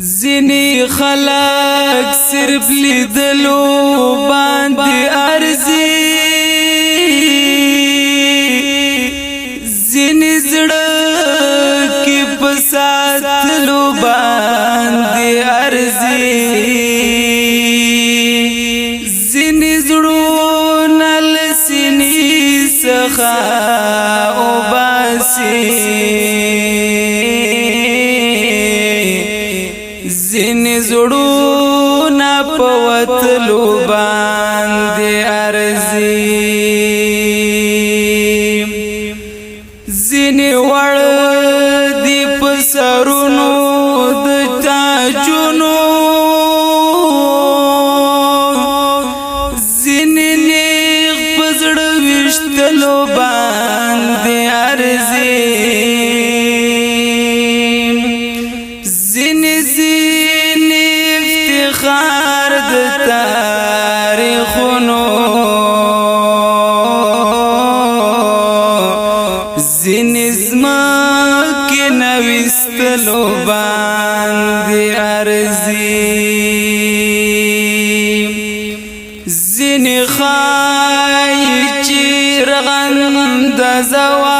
زینی خلق صرف لیدلو باندې ارزي زینی زړه کې پساتلو باندې ارزي زینی زړونه لسینی څخه او باسي زینی زړونه په وتلو باندې ارزي زینی وړ دی په سرونو د تاجونو زینی نیغ په زړه ویشتلو باندې ارزي زینی افتخار د تاریخونو زینی زمکې نویستلو باندې ارزي زینی خای چې رغند زوا